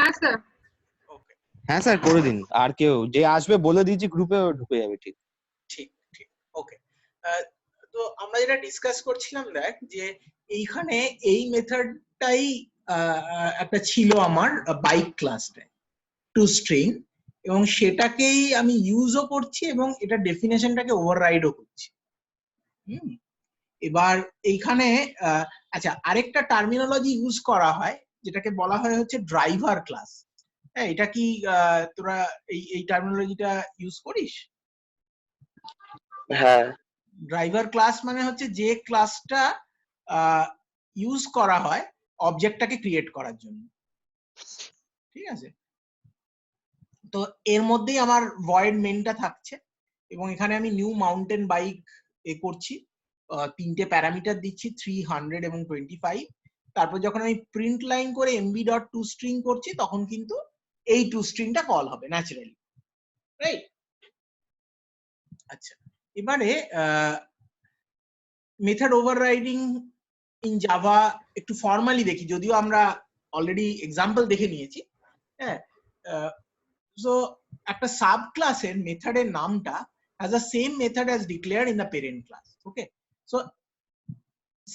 হ্যাঁ স্যার। ওকে, হ্যাঁ স্যার করে দিন, আর কেউ যে আসবে বলে দিয়েছি গ্রুপে ঢুকে যাবে। ঠিক ঠিক ঠিক ওকে। তো আমরা যেটা ডিসকাস করছিলাম দেখ, যে এইখানে এই মেথডটাই একটা ছিল আমার বাইক ক্লাসটা, টু স্ট্রিং, এবং সেটাকেই আমি ইউজও করছি এবং এটা ডেফিনেশনটাকে ওভাররাইডও করছি। এবার এইখানে আচ্ছা, আরেকটা টার্মিনোলজি ইউজ করা হয় যেটাকে বলা হয় হচ্ছে ড্রাইভার ক্লাস। হ্যাঁ, এটা কি তোরা এই টার্মিনোলজিটা ইউজ করিস? হ্যাঁ, ড্রাইভার ক্লাস মানে হচ্ছে যে ক্লাসটা ইউজ করা হয় অবজেক্টটাকে ক্রিয়েট করার জন্য। ঠিক আছে, তো এর মধ্যেই আমার ভয়েড মেনটা থাকছে এবং এখানে আমি নিউ মাউন্টেন বাইক করছি, তিনটে প্যারামিটার দিচ্ছি 300 এবং 25। তারপর যখন আমি প্রিন্ট লাইন করে এমবি ডট টু স্ট্রিং করছি তখন কিন্তু এই টু স্ট্রিংটা কল হবে ন্যাচারালি, রাইট? আচ্ছা, এবারে মেথড ওভাররাইডিং ইন জাভা একটু ফর্মালি দেখি, যদিও আমরা অলরেডি এক্সাম্পল দেখে নিয়েছি। হ্যাঁ, সো একটা সাব ক্লাসের মেথডের নামটা has the same method as declared in the parent class. Okay, so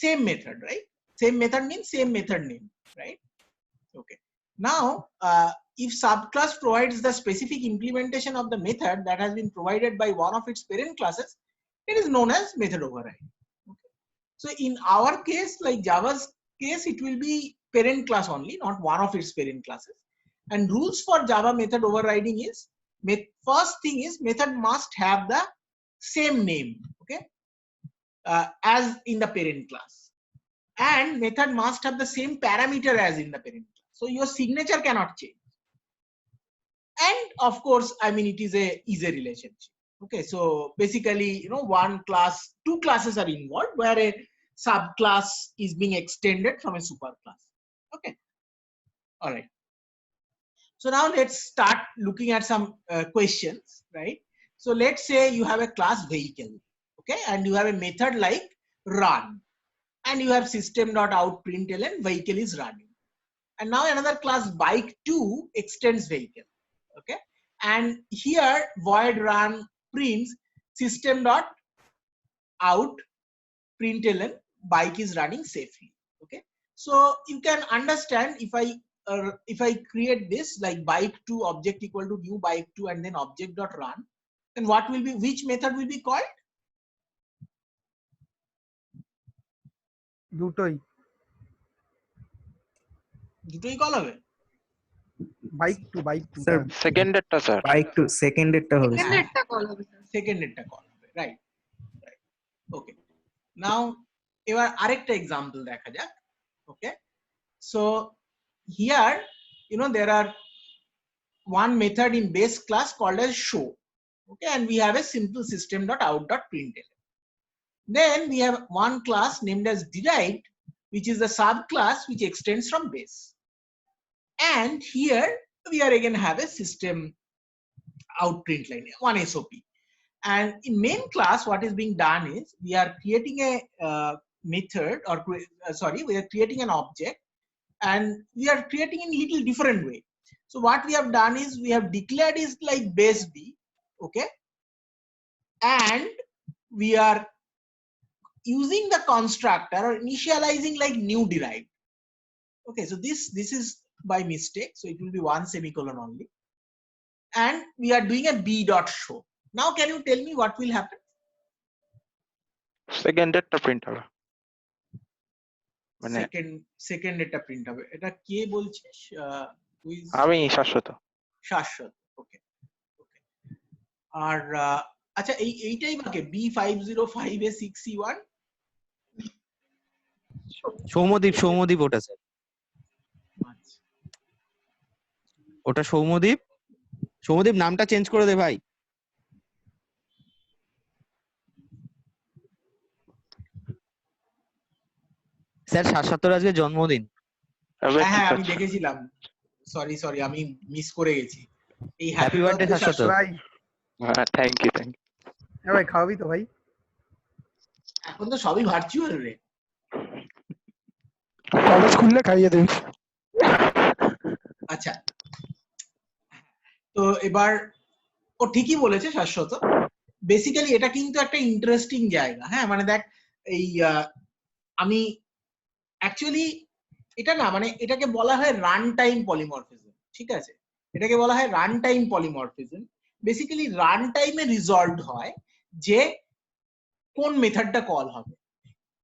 same method, right? Same method means same method name, right? Okay, now if subclass provides the specific implementation of the method that has been provided by one of its parent classes, it is known as method override. Okay, so in our case, like Java's case, it will be parent class only, not one of its parent classes. And rules for Java method overriding is, first thing is method must have the same name, okay, as in the parent class, and method must have the same parameter as in the parent class, so your signature cannot change. And of course, I mean, it is a easy relationship. Okay, so basically, you know, one class, two classes are involved where a subclass is being extended from a superclass. Okay, all right. So now let's start looking at some questions, right? So let's say you have a class vehicle, okay, and you have a method like run, and you have system.out.println vehicle is running. And now another class bike2 extends vehicle, okay, and here void run prints system.out.println bike is running safely. Okay, so you can understand if I create this like bike2 object equal to new bike2 and then object dot run, then what will be, which method will be called? দুটোই call হবে? Bike two sir সেকেন্ডেরটা sir, bike two সেকেন্ডেরটা হবে sir. সেকেন্ডেরটা call হবে sir. সেকেন্ডেরটা call হবে, right right. Okay, now এবার আরেকটা এক্সাম্পল দেখা যাক। Okay, so here, you know, there are one method in base class called as show, okay, and we have a simple system.out.println. Then we have one class named as derived, which is the subclass which extends from base. And here we are again have a system out println, one SOP. And in main class, what is being done is we are creating a method, or sorry, we are creating an object, and we are creating in little different way. So what we have done is we have declared is like base B, okay, and we are using the constructor or initializing like new derived. Okay, so this is by mistake, so it will be one semicolon only, and we are doing a b dot show. Now can you tell me what will happen? সেকেন্ডেরটা print হবে, মানে second এটা print হবে। এটা কে বলছিস? আমি শাশ্বত। শাশ্বত, ওকে ওকে। আর আচ্ছা, এইটাই বাকি B505A6C1 সৌম্যদীপ ওটা স্যার, ওটা সৌম্যদীপ নামটা চেঞ্জ করে দে ভাই। স্যার শাশ্বতর আজকে জন্মদিন। হ্যাঁ আমি দেখেছিলাম, সরি আমি মিস করে গেছি। এই হ্যাপি বার্থডে শাশ্বত ভাই। হ্যাঁ, থ্যাংক ইউ। হ্যাঁ ভাই, খাওয়াবি তো ভাই? এখন তো সবই ভার্চুয়াল রে। কলেজ খুললে খাইয়ে দিস। আচ্ছা, তো এবার ও ঠিকই বলেছে শাশ্বত, বেসিক্যালি এটা কিন্তু একটা ইন্টারেস্টিং জায়গা। হ্যাঁ মানে দেখ এই আমি অ্যাকচুয়ালি এটা না মানে এটাকে বলা হয় রান টাইম পলিমরফিজম, ঠিক আছে, এটাকে বলা হয় run time polymorphism. Basically run টাইমে রিজলভ হয় যে কোন মেথডটা কল হবে।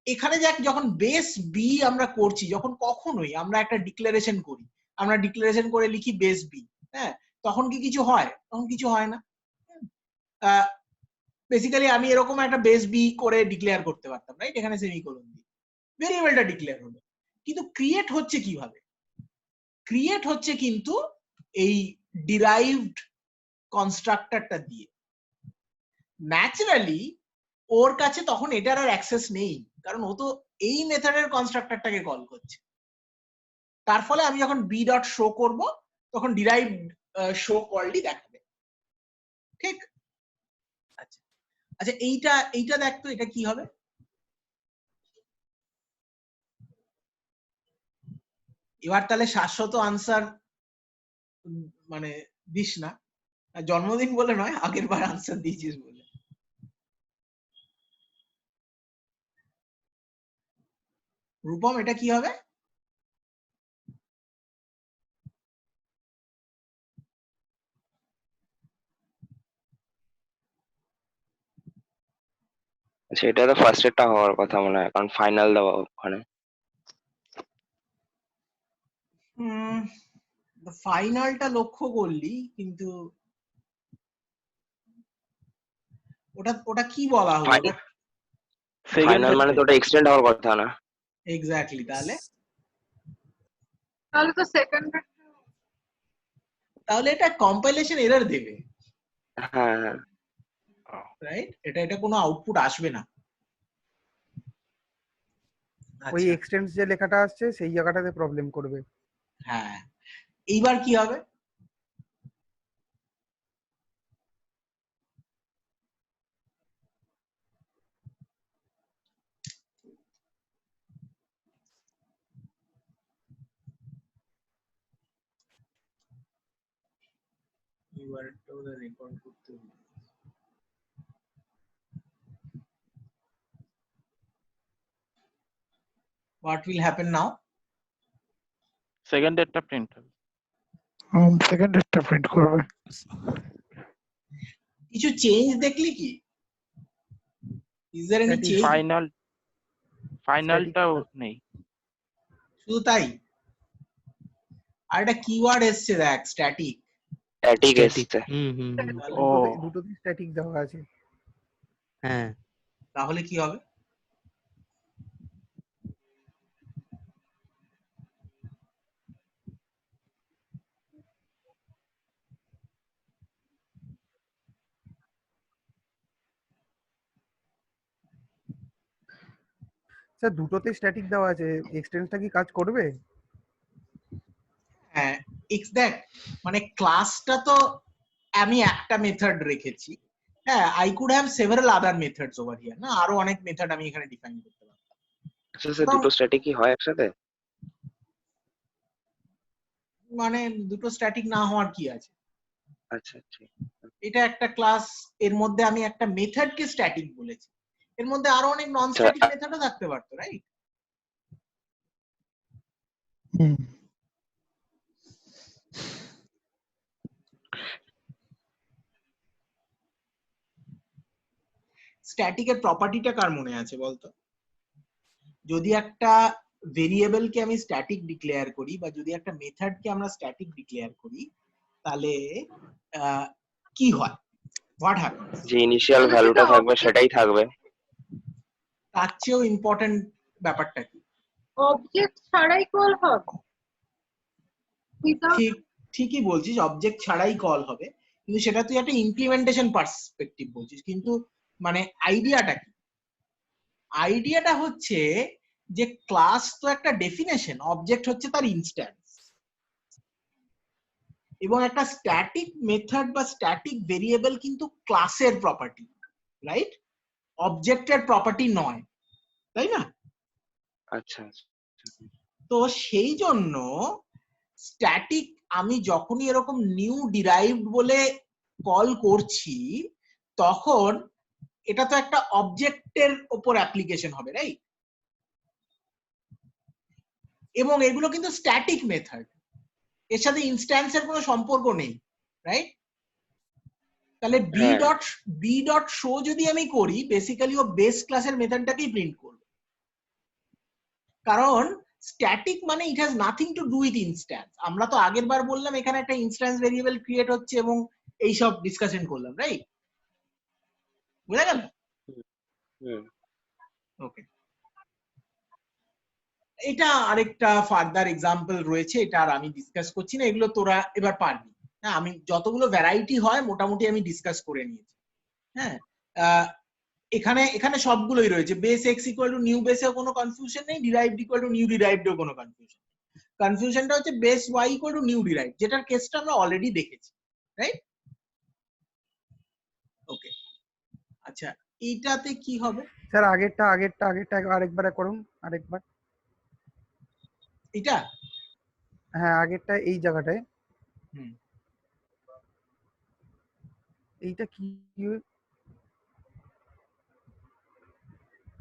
এখানে দেখ যখন বেস বি আমরা করছি, যখন কখনোই আমরা একটা ডিক্লারেশন করি, আমরা ডিক্লারেশন করে লিখি বেস বি, হ্যাঁ, তখন কি কিছু হয়? তখন কিছু হয় না। বেসিক্যালি আমি এরকম একটা বেস বি করে ডিক্লেয়ার করতে পারতাম, রাইট, এখানে সেমিকোলন দিয়ে ভেরিয়েবলটা ডিক্লেয়ার হলো। কিন্তু ক্রিয়েট হচ্ছে কিভাবে? ক্রিয়েট হচ্ছে কিন্তু এই ডিরাইভড কনস্ট্রাক্টরটা দিয়ে। ন্যাচারালি ওর কাছে তখন এটার আর অ্যাক্সেস নেই, কারণ ও তো এই মেথডের কনস্ট্রাক্টরটাকে কল করছে। তার ফলে আমি যখন বি ডট শো করব তখন ডিরাইভড শো কলটি দেখাবে, ঠিক? আচ্ছা আচ্ছা, এইটা দেখতো এটা কি হবে। এবার তাহলে শাশ্বত আনসার মানে দিস না, জন্মদিন বলে নয়, আগের বার আনসার দিয়েছিস বলে। রূপম এটা কি হবে? সেটা তো ফার্স্ট এডটা হওয়ার কথা মনে হয়, কারণ ফাইনাল দেওয়া ওখানে। ফাইনালটা লক্ষ্য করলি, কিন্তু ওটা ওটা কি বলা হলো? ওটা ফাইনাল মানে তো ওটা এক্সটেন্ড হওয়ার কথা না? এক্স্যাক্টলি, তাহলে তাহলে তো সেকেন্ড তাহলে এটা কম্পাইলেশন এরর দেবে, হ্যাঁ হ্যাঁ। রাইট? এটা কোনো আউটপুট আসবে না। ওই আচ্ছা, এক্সটেন্স যে লেখাটা আসছে সেই জায়গাটাতে প্রবলেম করবে। হ্যাঁ, এইবার কি হবে? এবারটা ওদের রেকর্ড করতে হবে। What will happen now? Second ডেটটা প্রিন্ট হবে। সেকেন্ড ডেটটা প্রিন্ট করবে। কিছু চেঞ্জ দেখলি কি? Is there any Static. change? ফাইনালটাও নেই। শুধু তাই? আর একটা কিওয়ার্ড এসছে দেখ, স্ট্যাটিক। Static Static. এসছে। ও দুটোতে স্ট্যাটিক দেওয়া আছে। হ্যাঁ, তাহলে কি হবে? স্যার দুটোতে স্ট্যাটিক দেওয়া আছে, এক্সটেন্সটা কি কাজ করবে? হ্যাঁ, দেখ মানে ক্লাসটা তো আমি একটা মেথড রেখেছি, হ্যাঁ, I could have several other methods over here, না আরো অনেক মেথড আমি এখানে ডিফাইন করতে পারতাম। আচ্ছা স্যার, দুটো স্ট্যাটিক কি হয় একসাথে? মানে দুটো স্ট্যাটিক না হওয়ার কি আছে? আচ্ছা আচ্ছা। এটা একটা ক্লাস, এর মধ্যে আমি একটা মেথডকে স্ট্যাটিক বলেছি, এর মধ্যে আরো অনেক নন স্ট্যাটিক মেথডও থাকতে পারতো, রাইট? স্ট্যাটিকের প্রপার্টিটা কার মনে আছে বলতো? যদি একটা ভেরিয়েবলকে আমি স্ট্যাটিক ডিক্লেয়ার করি বা যদি একটা মেথডকে আমরা স্ট্যাটিক ডিক্লেয়ার করি, তাহলে কি হয়? What happens? যে ইনিশিয়াল ভ্যালুটা থাকবে সেটাই থাকবে। তার চেয়েও ইম্পর্টেন্ট ব্যাপারটা কি? অবজেক্ট ছাড়াই কল হবে। ঠিক, ঠিকই বলছিস, অবজেক্ট ছাড়াই কল হবে, কিন্তু সেটা তুই একটা ইমপ্লিমেন্টেশন পার্সপেক্টিভ বলছিস, কিন্তু মানে আইডিয়াটা কি? আইডিয়াটা হচ্ছে যে ক্লাস তো একটা ডেফিনেশন, অবজেক্ট হচ্ছে তার ইনস্ট্যান্স, এবং একটা স্ট্যাটিক মেথড বা স্ট্যাটিক ভেরিয়েবল কিন্তু ক্লাসের প্রপার্টি, রাইট? অবজেক্টের প্রপার্টি নয়, তাই না? আচ্ছা। তো সেই জন্য স্ট্যাটিক আমি যখনই এরকম নিউ ডিরাইভড বলে কল করছি তখন এটা তো একটা অবজেক্টের উপর অ্যাপ্লিকেশন হবে, রাইট? এবং এগুলো কিন্তু স্ট্যাটিক মেথড, এর সাথে ইনস্ট্যান্সের কোনো সম্পর্ক নেই, রাইট? তাহলে বি ডট শো যদি আমি করি, বেসিক্যালি ও বেস ক্লাসের মেথডটাকেই প্রিন্ট করবে, কারণ স্ট্যাটিক মানে it has nothing to do with instance. আমরা তো আগের বার বললাম এখানে একটা ইনস্ট্যান্স ভেরিয়েবল ক্রিয়েট হচ্ছে এবং এইসব ডিসকাশন করলাম, রাইট? বুঝা গেল? ওকে, এটা আরেকটা ফার্দার এক্সাম্পল রয়েছে, এটা আর আমি ডিসকাস করছি না, এগুলো তোরা এবার পারবি। হ্যাঁ, আমি যতগুলো ভ্যারাইটি হয় মোটামুটি আমি ডিসকাস করে নিয়েছি। হ্যাঁ, এখানে এখানে সবগুলোই রয়েছে। Base x equal to new বেসেও কোনো কনফিউশন নেই, ডিরাইভড ইকুয়াল টু নিউ ডিরাইভডেও কোনো কনফিউশন। কনফিউশনটা হচ্ছে base Y equal to new derived, যেটার কেসটা আমরা অলরেডি দেখেছি, রাইট? ওকে, আচ্ছা এইটাতে কি হবে? স্যার আগেরটা আরেকবার করুন, আরেকবার। এটা হ্যাঁ, আগেরটা এই জায়গাটায়। হুম। এইটা কি?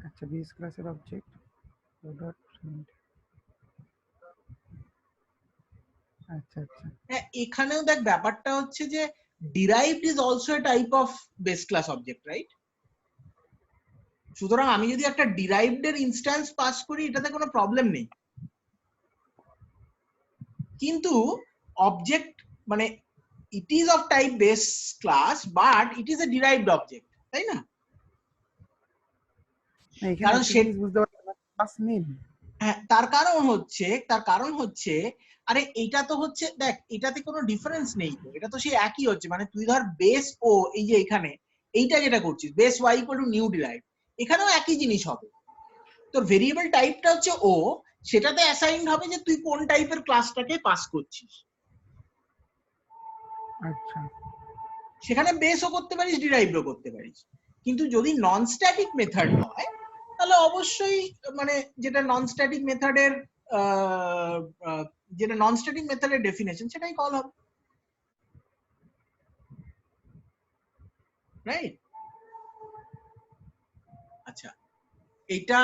আচ্ছা, বেস ক্লাসের অবজেক্ট আচ্ছা আচ্ছা। হ্যাঁ, এখানেও দেখ ব্যাপারটা হচ্ছে যে derived is also a type of base class object, right? সুতরাং আমি যদি একটা ডিরাইভড এর ইনস্ট্যান্স পাস করি এটাতে কোনো প্রবলেম নেই, কিন্তু অবজেক্ট মানে it is of type base class but it is a derived object, তাই না? কারণ সে বুঝতে পারছি না, ক্লাস নেম। হ্যাঁ, তার কারণ হচ্ছে আরে এটা তো হচ্ছে, দেখ এটাতে কোনো ডিফারেন্স নেই তো, এটা তো সেই একই হচ্ছে। মানে তুই ধর বেস ও, এই যে এখানে এইটা যেটা করছিস base Y equal to new derive, এখানেও একই জিনিস হবে। তোর ভেরিয়েবল টাইপটা হচ্ছে ও, সেটাতে অ্যাসাইন্ড হবে যে তুই কোন টাইপের ক্লাসটাকে পাস করছিস। আচ্ছা, সেখানে বেসও করতে পারিস, ডিরাইভও করতে পারিস। কিন্তু যদি নন স্ট্যাটিক মেথড হয় তাহলে অবশ্যই মানে যেটা নন স্ট্যাটিক মেথডের ডেফিনেশন সেটাই কল হবে, রাইট? আচ্ছা, এটা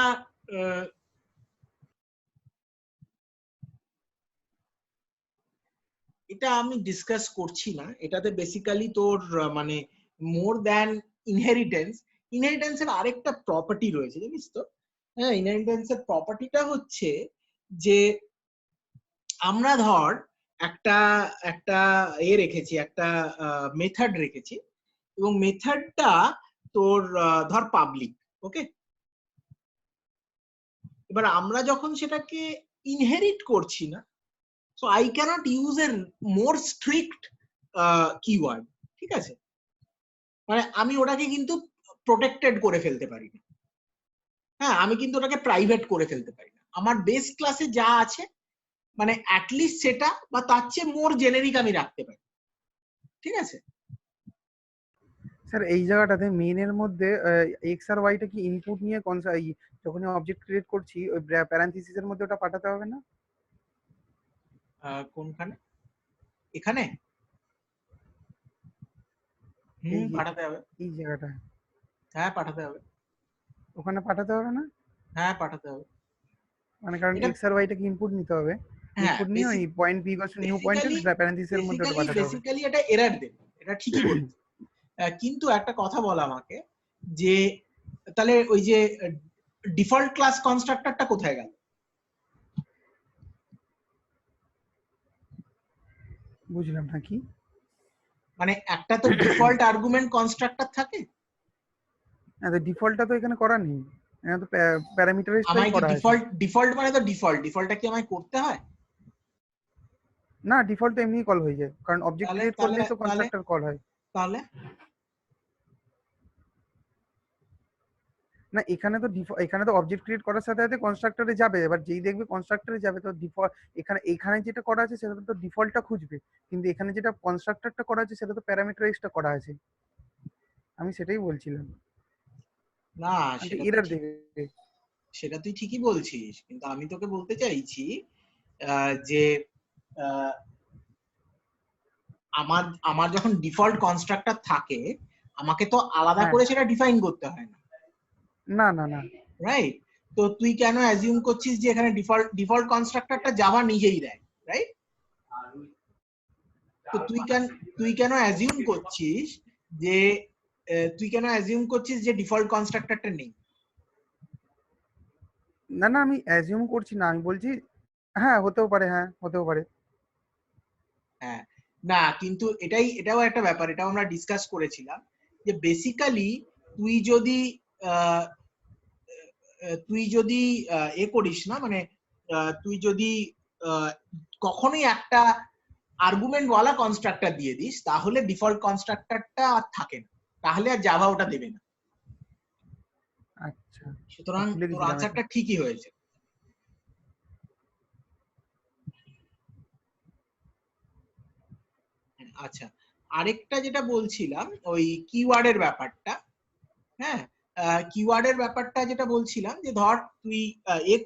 এটা আমি ডিসকাস করছি না। এটাতে বেসিক্যালি তোর মানে মোর দ্যান ইনহেরিটেন্সের আরেকটা প্রপার্টি রয়েছে, জানিস তো? হ্যাঁ, ইনহেরিটেন্সের প্রপার্টিটা হচ্ছে যে আমরা ধর একটা একটা রেখেছি, একটা মেথড রেখেছি, এবং মেথডটা তোর ধর পাবলিক, ওকে? এবার আমরা যখন সেটাকে ইনহেরিট করছি না, so I cannot use a more strict keyword, ঠিক আছে? মানে আমি ওটাকে কিন্তু প্রোটেক্টেড করে ফেলতে পারি না। হ্যাঁ, আমি কিন্তু ওটাকে প্রাইভেট করে ফেলতে পারি না। আমার বেস ক্লাসে যা আছে মানে অ্যাটলিস্ট সেটা বা তার চেয়ে মোর জেনেরিক আমি রাখতে পারি, ঠিক আছে? স্যার এই জায়গাটাতে মেইন এর মধ্যে এক্স আর ওয়াইটা কি ইনপুট নিয়ে যখন অবজেক্ট ক্রিয়েট করছি ওই প্যারেনথেসিস এর মধ্যে ওটা পাঠাতে হবে না? কোনখানে? এখানে পাঠাতে হবে, এই জায়গাটা। হ্যাঁ পাঠাতে হবে। ওখানে পাঠাতে হবে না? হ্যাঁ পাঠাতে হবে, মানে কারণ এক্স আর ওয়াইটা কি ইনপুট নিতে হবে, ইনপুট নিয়ে ওই point B equals to new পয়েন্টের প্যারেনথেসিস এর মধ্যে ওটা পাঠাতে হবে। বেসিক্যালি এটা এরর দেবে, এটা ঠিকই বলছিস। কিন্তু একটা কথা বল আমাকে, যে তাহলে ওই যে ডিফল্ট ক্লাস কনস্ট্রাক্টরটা কোথায় গেল? বুঝলাম না কি মানে একটা তো ডিফল্ট আর্গুমেন্ট কনস্ট্রাক্টর থাকে, আচ্ছা ডিফল্টটা তো এখানে করা নেই, এখানে তো প্যারামিটারাইজড করা আছে। ডিফল্ট মানে তো ডিফল্টটা কি আমায় করতে হয়? না, ডিফল্ট তো এমনি কল হয়ে যায়, কারণ অবজেক্ট ক্রিয়েট করলেই তো কনস্ট্রাক্টর কল হয়। তাহলে না, এখানে তো অবজেক্ট ক্রিয়েট করার সাথে সাথে কনস্ট্রাক্টরে যাবে, এবার যেই দেখবে কনস্ট্রাক্টরে যাবে তো ডিফল্ট এখানে যেটা করা আছে সেটা তো ডিফল্টটা খুঁজবে, কিন্তু এখানে যেটা কনস্ট্রাক্টরটা করা আছে সেটা তো প্যারামিটারাইজডটা করা আছে। আমি সেটাই বলছিলাম। না, এরর দেবে, সেটা তুই ঠিকই বলছিস, কিন্তু আমি তোকে বলতে চাইছি যে আমার আমার যখন ডিফল্ট কনস্ট্রাক্টর থাকে আমাকে তো আলাদা হ্যাঁ। করে সেটা ডিফাইন করতে হয় না, না না না রাইট? তো তুই কেন অ্যাজিউম করছিস যে এখানে ডিফল্ট কনস্ট্রাক্টরটা জাভা নিজেই দেয়, রাইট? তো তুই কেন অ্যাজিউম করছিস যে ডিফল্ট কনস্ট্রাক্টরটা নেই? না না আমি অ্যাজিউম করছি না, আমি বলছি হ্যাঁ হতেও পারে, হ্যাঁ হতেও পারে। হ্যাঁ, না কিন্তু এটাও একটা ব্যাপার, এটাও আমরা ডিসকাস করেছিলাম যে বেসিক্যালি তুই যদি আহ, এ করিস না, মানে তুই যদি কখনোই একটা আর্গুমেন্ট ওয়ালা কনস্ট্রাক্টর দিয়ে দিস তাহলে ডিফল্ট কনস্ট্রাক্টরটা আর থাকে না, তাহলে আর জাভা ওটা দেবে না। আচ্ছা সুতরাং ভুলে তোর গেছিলাম আনসারটা ঠিকই হয়েছে। আচ্ছা, আরেকটা যেটা বলছিলাম ওই কিওয়ার্ডের ব্যাপারটা, হ্যাঁ, কিওয়ার্ডের ব্যাপারটা যেটা বলছিলাম যে ধর তুই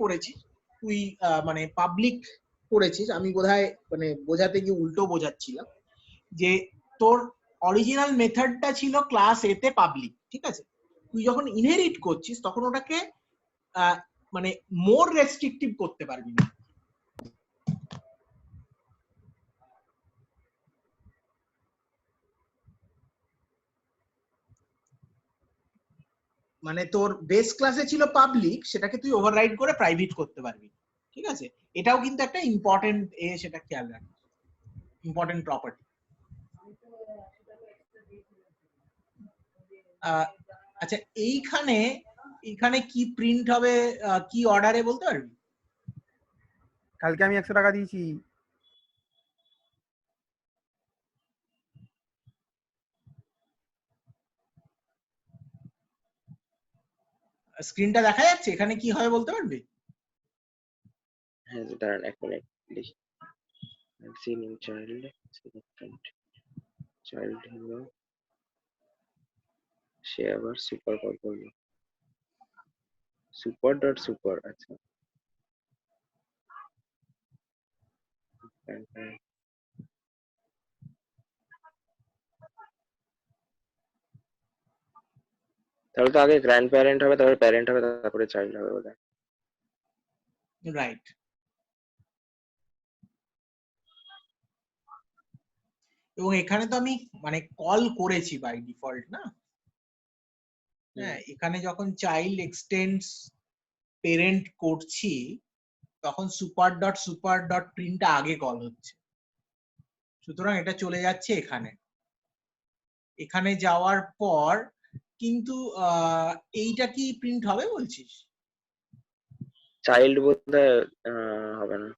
করেছিস, তুই মানে পাবলিক করেছিস, আমি বোধহয় মানে বোঝাতে গিয়ে উল্টো বোঝাচ্ছিলাম যে তোর অরিজিনাল মেথডটা ছিল ক্লাস এ তে পাবলিক, ঠিক আছে? তুই যখন ইনহেরিট করছিস তখন ওটাকে মানে মোর রেস্ট্রিকটিভ করতে পারবি না। মানে তোর বেস ক্লাসে ছিল পাবলিক, সেটাকে তুই ওভাররাইড করে প্রাইভেট করতে পারবি, ঠিক আছে? এটাও কিন্তু একটা ইম্পর্টেন্ট সেটা খেয়াল রাখবি, ইম্পর্টেন্ট প্রপার্টি। আচ্ছা, এইখানে কি প্রিন্ট হবে, কি অর্ডারে বলতে পারবি? কালকে আমি 100 টাকা দিয়েছি। স্ক্রিনটা দেখা যাচ্ছে, এখানে কি হবে বলতে পারবি? হ্যাঁ দাঁড়ান এক মিনিট লিখি। সিন ইন চাইল্ড চাইল্ড হলো, সে আবার সুপার কল করলো, সুপার ডট সুপার। আচ্ছা তাহলে তো আগে গ্র্যান্ড প্যারেন্ট হবে, তারপরে প্যারেন্ট হবে, তারপরে চাইল্ড হবে বোধহয়। রাইট। এবং এখানে তো আমি মানে কল করেছি বাই ডিফল্ট, না? হ্যাঁ, এখানে যখন চাইল্ড এক্সটেন্ডস পেরেন্ট করছি তখন সুপার ডট প্রিন্টটা আগে কল হচ্ছে, সুতরাং এটা চলে যাচ্ছে এখানে। এখানে যাওয়ার পর কিন্তু এইটা কি প্রিন্ট হবে বলছিস? চাইল্ড বোধহয় হবে না।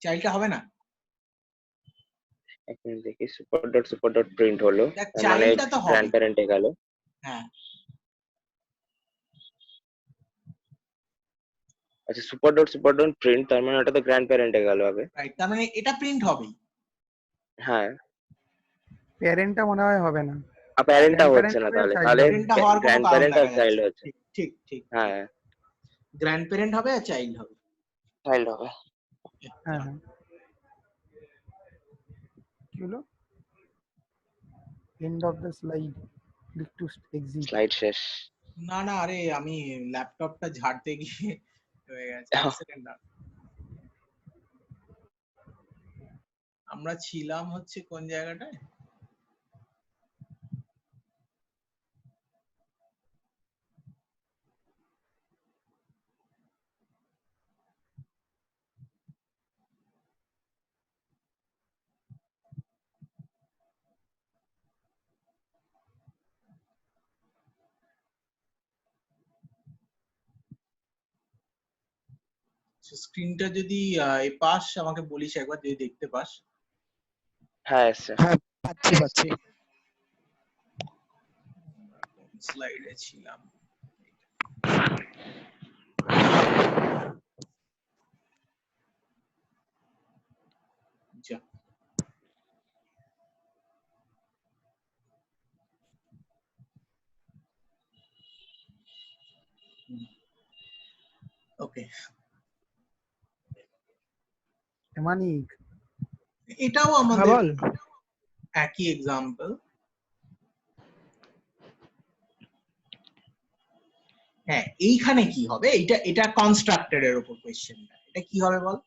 চাইল্ডটা হবে না? এক মিনিট দেখি, সুপার ডট প্রিন্ট হলো, দেখ, মানে চাইল্ডটা তো হবে। গ্র্যান্ড প্যারেন্টে গেল। হ্যাঁ, আচ্ছা সুপার ডট প্রিন্ট, তার মানে ওটা তো গ্র্যান্ড প্যারেন্টে গেল আগে। রাইট, তার মানে এটা প্রিন্ট হবেই। হ্যাঁ, প্যারেন্টটা মনে হয় হবে না, প্যারেন্টটা Grandparent হচ্ছে না, হবে, তাহলে child তাহলে হবে। প্যারেন্টটা হওয়ার কোনো গ্র্যান্ড কারণ প্যারেন্ট আর দেখা চাইল্ড যাচ্ছে না। হচ্ছে। ঠিক ঠিক ঠিক, হ্যাঁ গ্র্যান্ড প্যারেন্ট হবে আর চাইল্ড হবে। চাইল্ড হবে। হ্যাঁ হ্যাঁ কি হলো? End of the slide, click to exit. Slide শেষ। না না, আরে আমি ল্যাপটপটা ঝাড়তে গিয়ে হয়ে গেছে। এক সেকেন্ড না, আমরা ছিলাম হচ্ছে কোন জায়গাটায়? স্ক্রিনটা যদি এ পাস আমাকে বলিস একবার, যদি দেখতে পাস। হ্যাঁ এসছে। হ্যাঁ পাচ্ছি। স্লাইডে ছিলাম। যা, ওকে। মানিক এটাও হ্যাঁ আমাদের বল। একই এক্সাম্পল। হ্যাঁ, এইখানে কি হবে, এটা কনস্ট্রাক্টরের উপর কোয়েশ্চেনটা, এটা কি হবে বল?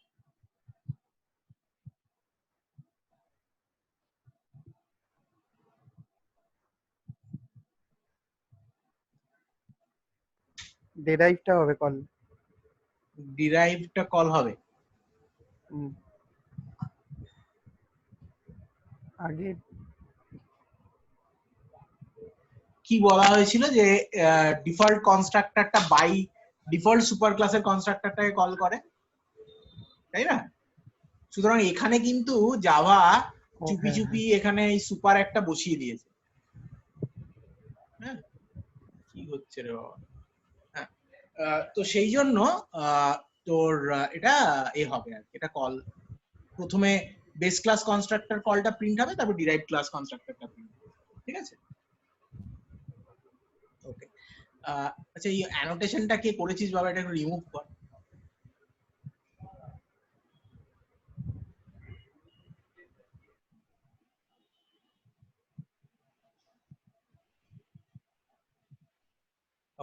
ডেরাইভটা হবে কল। ডিরাইভটা কল হবে। আগে কি বলা হয়েছিল যে ডিফল্ট কনস্ট্রাক্টরটা বাই ডিফল্ট সুপার ক্লাসের কনস্ট্রাক্টরটাকে কল করে, তাই না? সুতরাং এখানে কিন্তু জাভা চুপি চুপি এখানে এই সুপার একটা বসিয়ে দিয়েছে। হ্যাঁ, কি হচ্ছে রে বাবা। হ্যাঁ, তো সেই জন্য তোর এটা হবে আর এটা কল, প্রথমে বেস ক্লাস কনস্ট্রাক্টর কলটা প্রিন্ট হবে, তারপর ডিরাইভড ক্লাস কনস্ট্রাক্টরটা প্রিন্ট হবে। ঠিক আছে? ওকে, আচ্ছা এই অ্যানোটেশনটা কে করেছিস বাবা, এটা একটু রিমুভ কর।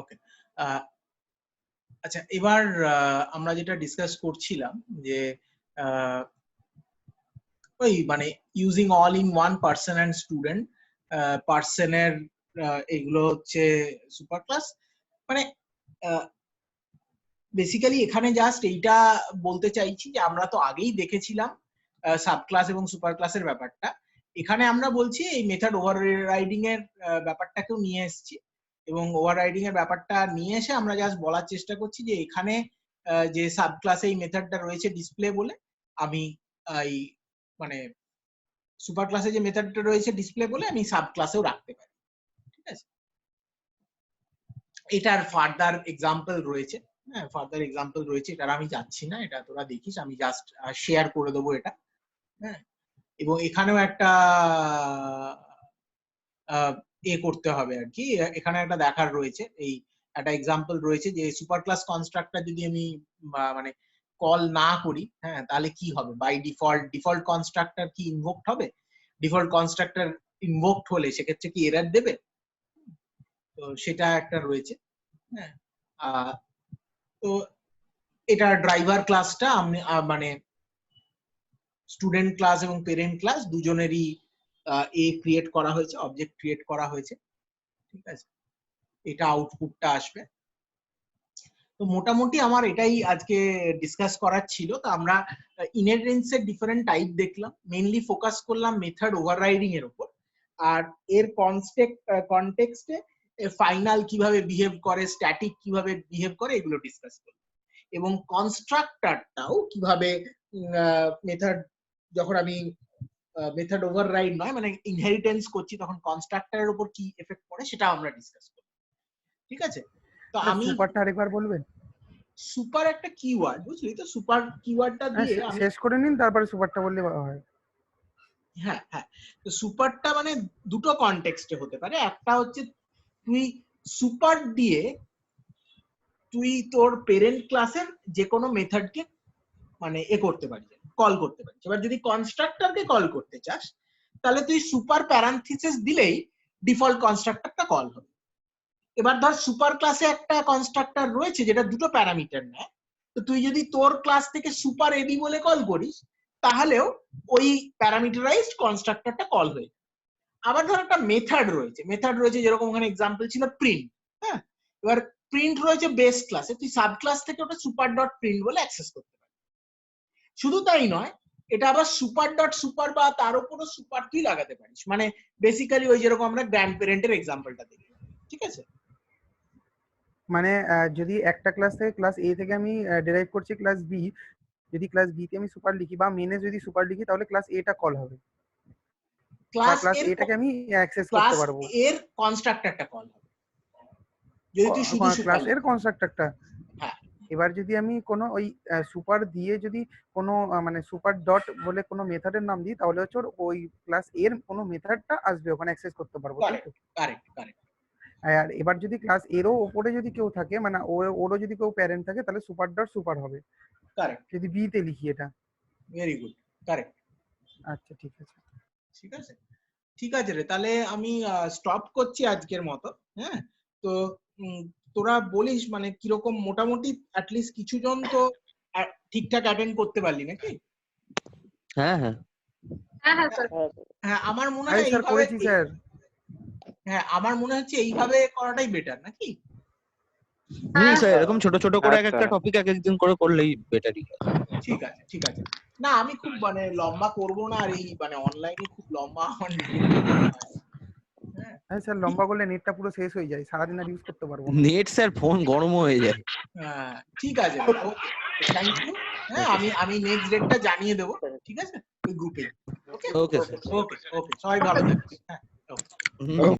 ওকে, আচ্ছা এবার আমরা যেটা ডিসকাস করছিলাম যে ওই মানে using all in one person and student, পার্সনের এগুলো হচ্ছে সুপার ক্লাস, মানে বেসিক্যালি এখানে জাস্ট এইটা বলতে চাইছি যে আমরা তো আগেই দেখেছিলাম সাব ক্লাস এবং সুপার ক্লাসের ব্যাপারটা, এখানে আমরা বলছি এই মেথড ওভাররাইডিং এর ব্যাপারটাকেও নিয়ে এসেছি, এবং ওভাররাইডিং এর ব্যাপারটা নিয়ে এসে আমরা জাস্ট বলার চেষ্টা করছি যে এখানে যে সাব ক্লাসে এই মেথডটা রয়েছে ডিসপ্লে বলে, আমি এই মানে সুপার ক্লাসে যে মেথডটা রয়েছে ডিসপ্লে বলে আমি সাব ক্লাসেও রাখতে পারি। ঠিক আছে, এটার ফার্দার এক্সাম্পল রয়েছে। হ্যাঁ, ফার্দার এক্সাম্পল রয়েছে, এটার আমি যাচ্ছি না, এটা তোরা দেখিস, আমি জাস্ট শেয়ার করে দেবো এটা। হ্যাঁ, এবং এখানেও একটা করতে হবে আর কি, এখানে একটা দেখার রয়েছে, এই একটা এক্সাম্পল রয়েছে যে সুপার ক্লাস কনস্ট্রাক্টর যদি আমি মানে কল না করি, হ্যাঁ, তাহলে কি হবে, বাই ডিফল্ট কনস্ট্রাক্টর কি ইনভোকড হবে, ডিফল্ট কনস্ট্রাক্টর ইনভোকড হলে সেক্ষেত্রে কি এরর দেবে, তো সেটা একটা রয়েছে। হ্যাঁ, তো এটা ড্রাইভার ক্লাসটা আমি মানে স্টুডেন্ট ক্লাস এবং পেরেন্ট ক্লাস দুজনেরই ক্রিয়েট করা হয়েছে, অবজেক্ট ক্রিয়েট করা হয়েছে। ঠিক আছে, এটা আউটপুটটা আসবে। তো মোটামুটি আমার এটাই আজকে ডিসকাস করার ছিল। তো আমরা ইনহেরিটেন্স এর ডিফারেন্ট টাইপ দেখলাম, মেইনলি ফোকাস করলাম মেথড ওভাররাইডিং এর উপর, আর এর কনটেক্সটে ফাইনাল কিভাবে বিহেভ করে, স্ট্যাটিক কিভাবে বিহেভ করে, এগুলো ডিসকাস করলাম, এবং কনস্ট্রাক্টরটাও কিভাবে মেথড, যখন আমি মেথড ওভাররাইড নয় মানে ইনহেরিটেন্স করছি তখন কনস্ট্রাক্টরের উপর কি এফেক্ট পড়ে সেটা আমরা ডিসকাস করব। ঠিক আছে, তো আমি সুপারটা আরেকবার বলবেন। সুপার একটা কিওয়ার্ড, বুঝলি তো, সুপার কিওয়ার্ডটা দিয়ে আমি শেষ করে নিন, তারপরে সুপারটা বললে হয়। হ্যাঁ হ্যাঁ, তো সুপারটা মানে দুটো কনটেক্সটে হতে পারে। একটা হচ্ছে তুই সুপার দিয়ে তুই তোর পেরেন্ট ক্লাসের যে কোনো মেথডকে মানে করতে পারিস, কল করতে পারিস। এবার যদি কনস্ট্রাক্টরকে কল করতে চাস তাহলে তুই সুপার প্যারান্থিসিস দিলেই ডিফল্ট কনস্ট্রাক্টরটা কল হবে। এবার ধর সুপার ক্লাসে একটা কনস্ট্রাক্টর রয়েছে যেটা দুটো প্যারামিটার নেয়, তো তুই যদি তোর ক্লাস থেকে সুপার এবি বলে কল করিস তাহলেও ওই প্যারামিটারাইজড কনস্ট্রাক্টরটা কল হয়ে যায়। আবার ধর একটা মেথড রয়েছে যেরকম ওখানে এক্সাম্পল ছিল প্রিন্ট। হ্যাঁ, এবার প্রিন্ট রয়েছে বেস ক্লাসে, তুই সাব ক্লাস থেকে ওটা সুপার ডট প্রিন্ট বলে অ্যাক্সেস করতে পারিস। শুধু তাই নয়, এটা আবার সুপার ডট সুপার বা তার উপরও সুপার তুই লাগাতে পারিস, মানে বেসিক্যালি ওই যেরকম আমরা গ্র্যান্ড প্যারেন্টের এক্সাম্পলটা দেখি। ঠিক আছে, মানে যদি একটা ক্লাস থেকে ক্লাস এ থেকে আমি ডেরাইভ করছি ক্লাস বি, যদি ক্লাস বি তে আমি সুপার লিখি বা মেনে যদি সুপার লিখি তাহলে ক্লাস এ টা কল হবে, ক্লাস এ টাকে আমি অ্যাক্সেস করতে পারবো, এর কনস্ট্রাক্টরটা কল হবে যদি তুই শুধু ক্লাস এর কনস্ট্রাক্টরটা। হ্যাঁ, এবার যদি আমি কোনো ওই সুপার দিয়ে যদি কোনো মানে সুপার ডট বলে কোনো মেথডের নাম দিই তাহলে হচ্ছে ওই ক্লাস এর কোনো মেথডটা আসবে, ওখানে অ্যাক্সেস করতে পারবো। কারেক্ট। আর এবার যদি ক্লাস এরও উপরে যদি কেউ থাকে, মানে ওরও যদি কেউ প্যারেন্ট থাকে তাহলে সুপার ডট সুপার হবে। কারেক্ট, যদি বি তে লিখি এটা। Very good, correct. আচ্ছা ঠিক আছে। ঠিক আছে, ঠিক আছে রে, তাহলে আমি স্টপ করছি আজকের মতো। হ্যাঁ, তো তোরা বলিস মানে কিরকম মোটামুটি অ্যাটলিস্ট কিছু জন তো ঠিকঠাক অ্যাটেন্ড করতে পারলি নাকি? হ্যাঁ হ্যাঁ হ্যাঁ হ্যাঁ স্যার। হ্যাঁ, আমার মনে আরে হয় স্যার এইভাবে করেছি স্যার। হ্যাঁ, আমার মনে হচ্ছে এইভাবে করাটাই বেটার নাকি? হুম স্যার, এরকম ছোট ছোট করে এক আচ্ছা। একটা টপিক এক একদিন করে করলেই বেটারই। ঠিক আছে ঠিক আছে। না আমি খুব মানে লম্বা করব না, আর এই মানে অনলাইনে খুব লম্বা আমার হ্যাঁ স্যার, লম্বা করলে নেটটা পুরো শেষ হয়ে যায়, সারাদিন আর ইউজ করতে পারবো না। নেট স্যার ফোন গরম হয়ে যায়। হ্যাঁ, ঠিক আছে, ওকে, থ্যাংক ইউ। হ্যাঁ, আমি নেক্সট ডেটটা জানিয়ে দেবো, ঠিক আছে, ওই গ্রুপে। ওকে ওকে স্যার। ওকে ওকে, সবাই ভালো থাকবে। হ্যাঁ, ওকে। হুম